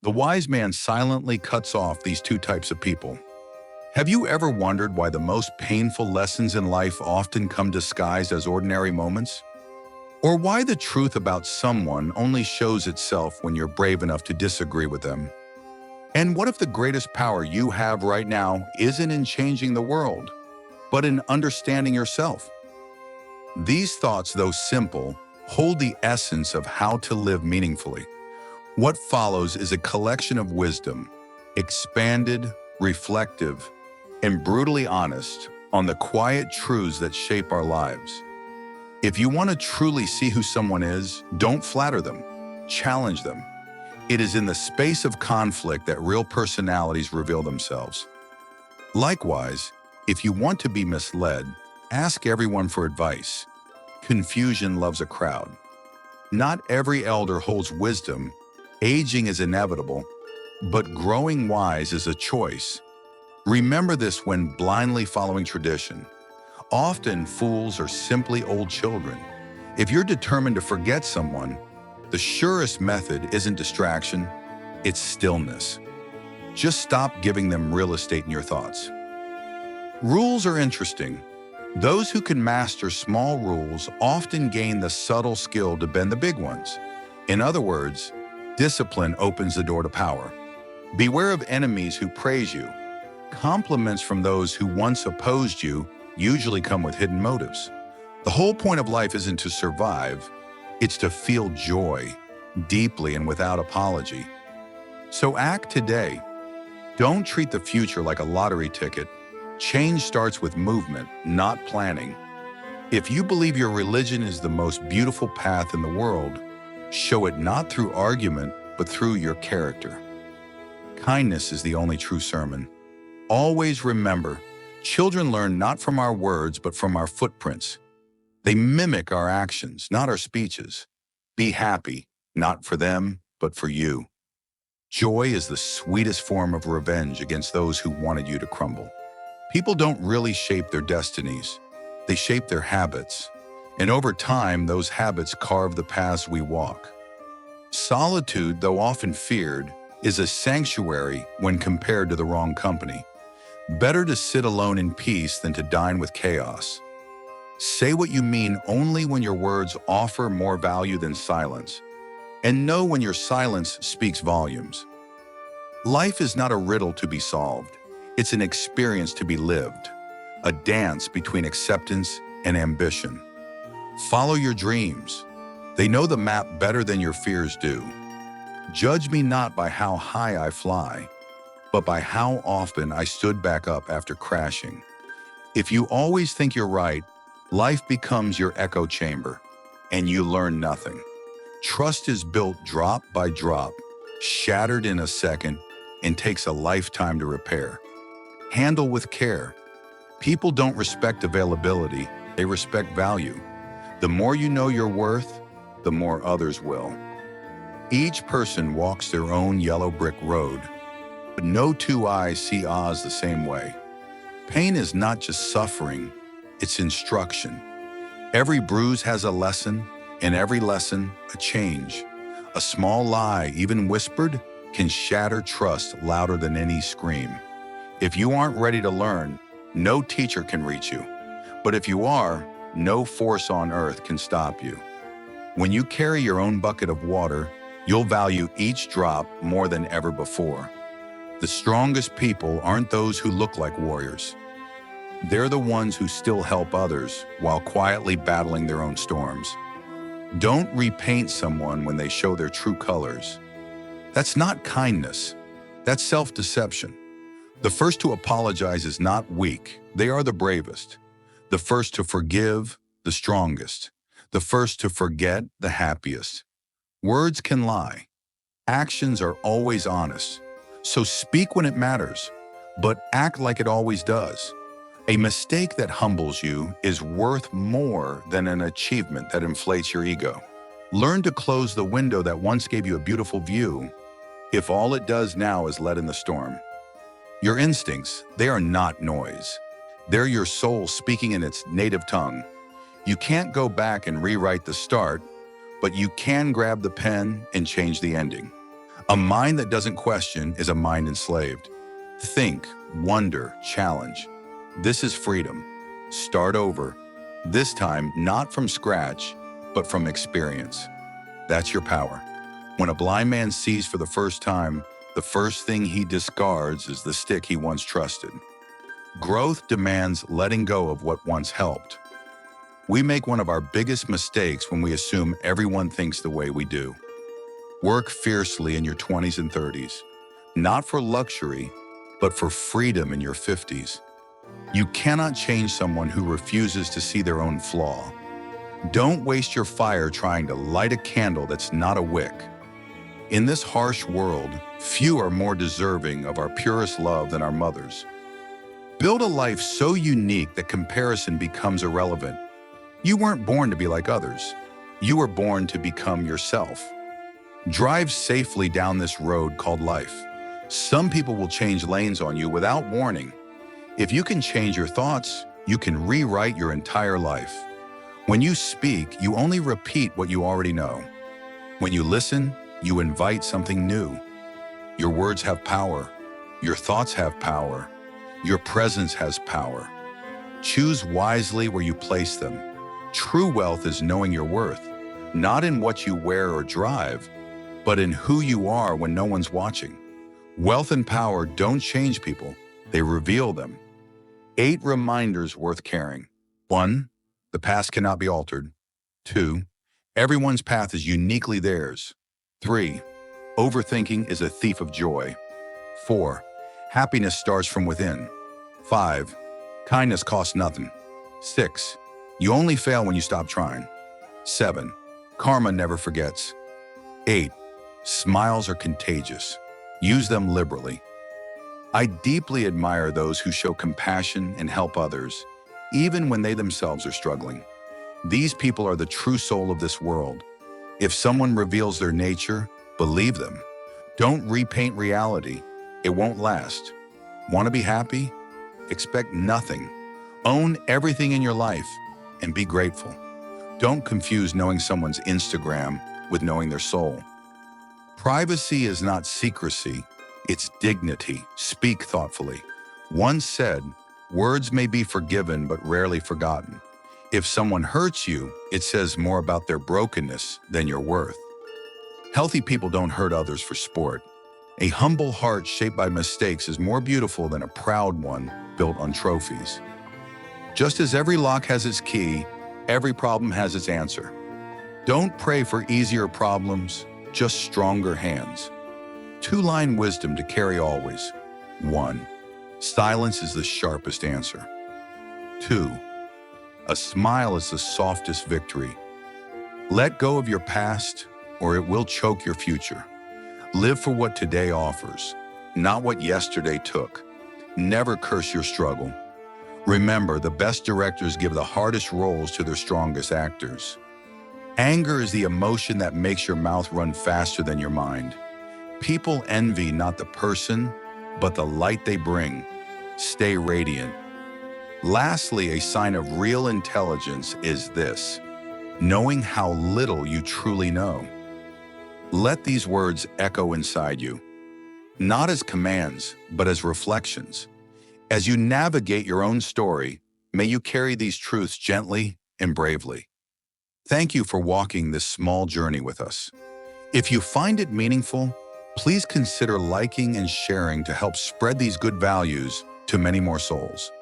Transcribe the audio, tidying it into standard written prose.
The wise man silently cuts off these two types of people. Have you ever wondered why the most painful lessons in life often come disguised as ordinary moments? Or why the truth about someone only shows itself when you're brave enough to disagree with them? And what if the greatest power you have right now isn't in changing the world, but in understanding yourself? These thoughts, though simple, hold the essence of how to live meaningfully. What follows is a collection of wisdom, expanded, reflective, and brutally honest on the quiet truths that shape our lives. If you want to truly see who someone is, don't flatter them, challenge them. It is in the space of conflict that real personalities reveal themselves. Likewise, if you want to be misled, ask everyone for advice. Confusion loves a crowd. Not every elder holds wisdom. Aging is inevitable, but growing wise is a choice. Remember this when blindly following tradition. Often, fools are simply old children. If you're determined to forget someone, the surest method isn't distraction, it's stillness. Just stop giving them real estate in your thoughts. Rules are interesting. Those who can master small rules often gain the subtle skill to bend the big ones. In other words, discipline opens the door to power. Beware of enemies who praise you. Compliments from those who once opposed you usually come with hidden motives. The whole point of life isn't to survive, it's to feel joy, deeply and without apology. So act today. Don't treat the future like a lottery ticket. Change starts with movement, not planning. If you believe your religion is the most beautiful path in the world, show it not through argument, but through your character. Kindness is the only true sermon. Always remember, children learn not from our words, but from our footprints. They mimic our actions, not our speeches. Be happy, not for them, but for you. Joy is the sweetest form of revenge against those who wanted you to crumble. People don't really shape their destinies. They shape their habits. And over time, those habits carve the paths we walk. Solitude, though often feared, is a sanctuary when compared to the wrong company. Better to sit alone in peace than to dine with chaos. Say what you mean only when your words offer more value than silence. And know when your silence speaks volumes. Life is not a riddle to be solved. It's an experience to be lived, a dance between acceptance and ambition. Follow your dreams. They know the map better than your fears do. Judge me not by how high I fly, but by how often I stood back up after crashing. If you always think you're right, life becomes your echo chamber, and you learn nothing. Trust is built drop by drop, shattered in a second, and takes a lifetime to repair. Handle with care. People don't respect availability, they respect value. The more you know your worth, the more others will. Each person walks their own yellow brick road, but no two eyes see Oz the same way. Pain is not just suffering, it's instruction. Every bruise has a lesson, and every lesson, a change. A small lie, even whispered, can shatter trust louder than any scream. If you aren't ready to learn, no teacher can reach you. But if you are, no force on earth can stop you. When you carry your own bucket of water, you'll value each drop more than ever before. The strongest people aren't those who look like warriors. They're the ones who still help others while quietly battling their own storms. Don't repaint someone when they show their true colors. That's not kindness. That's self-deception. The first to apologize is not weak. They are the bravest. The first to forgive, the strongest. The first to forget, the happiest. Words can lie. Actions are always honest. So speak when it matters, but act like it always does. A mistake that humbles you is worth more than an achievement that inflates your ego. Learn to close the window that once gave you a beautiful view, if all it does now is let in the storm. Your instincts, they are not noise. They're your soul speaking in its native tongue. You can't go back and rewrite the start, but you can grab the pen and change the ending. A mind that doesn't question is a mind enslaved. Think, wonder, challenge. This is freedom. Start over. This time, not from scratch, but from experience. That's your power. When a blind man sees for the first time, the first thing he discards is the stick he once trusted. Growth demands letting go of what once helped. We make one of our biggest mistakes when we assume everyone thinks the way we do. Work fiercely in your 20s and 30s, not for luxury, but for freedom in your 50s. You cannot change someone who refuses to see their own flaw. Don't waste your fire trying to light a candle that's not a wick. In this harsh world, few are more deserving of our purest love than our mothers. Build a life so unique that comparison becomes irrelevant. You weren't born to be like others. You were born to become yourself. Drive safely down this road called life. Some people will change lanes on you without warning. If you can change your thoughts, you can rewrite your entire life. When you speak, you only repeat what you already know. When you listen, you invite something new. Your words have power. Your thoughts have power. Your presence has power. Choose wisely where you place them. True wealth is knowing your worth, not in what you wear or drive, but in who you are when no one's watching. Wealth and power don't change people, they reveal them. 8 reminders worth carrying. 1. The past cannot be altered. 2. Everyone's path is uniquely theirs. 3. Overthinking is a thief of joy. 4. Happiness starts from within. 5. Kindness costs nothing. 6. You only fail when you stop trying. 7. Karma never forgets. 8. Smiles are contagious. Use them liberally. I deeply admire those who show compassion and help others, even when they themselves are struggling. These people are the true soul of this world. If someone reveals their nature, believe them. Don't repaint reality. It won't last. Want to be happy? Expect nothing. Own everything in your life and be grateful. Don't confuse knowing someone's Instagram with knowing their soul. Privacy is not secrecy, it's dignity. Speak thoughtfully. One said, words may be forgiven but rarely forgotten. If someone hurts you, it says more about their brokenness than your worth. Healthy people don't hurt others for sport. A humble heart shaped by mistakes is more beautiful than a proud one built on trophies. Just as every lock has its key, every problem has its answer. Don't pray for easier problems, just stronger hands. 2-line wisdom to carry always. 1. Silence is the sharpest answer. 2. A smile is the softest victory. Let go of your past, or it will choke your future. Live for what today offers, not what yesterday took. Never curse your struggle. Remember, the best directors give the hardest roles to their strongest actors. Anger is the emotion that makes your mouth run faster than your mind. People envy not the person, but the light they bring. Stay radiant. Lastly, a sign of real intelligence is this: knowing how little you truly know. Let these words echo inside you, not as commands, but as reflections. As you navigate your own story, may you carry these truths gently and bravely. Thank you for walking this small journey with us. If you find it meaningful, please consider liking and sharing to help spread these good values to many more souls.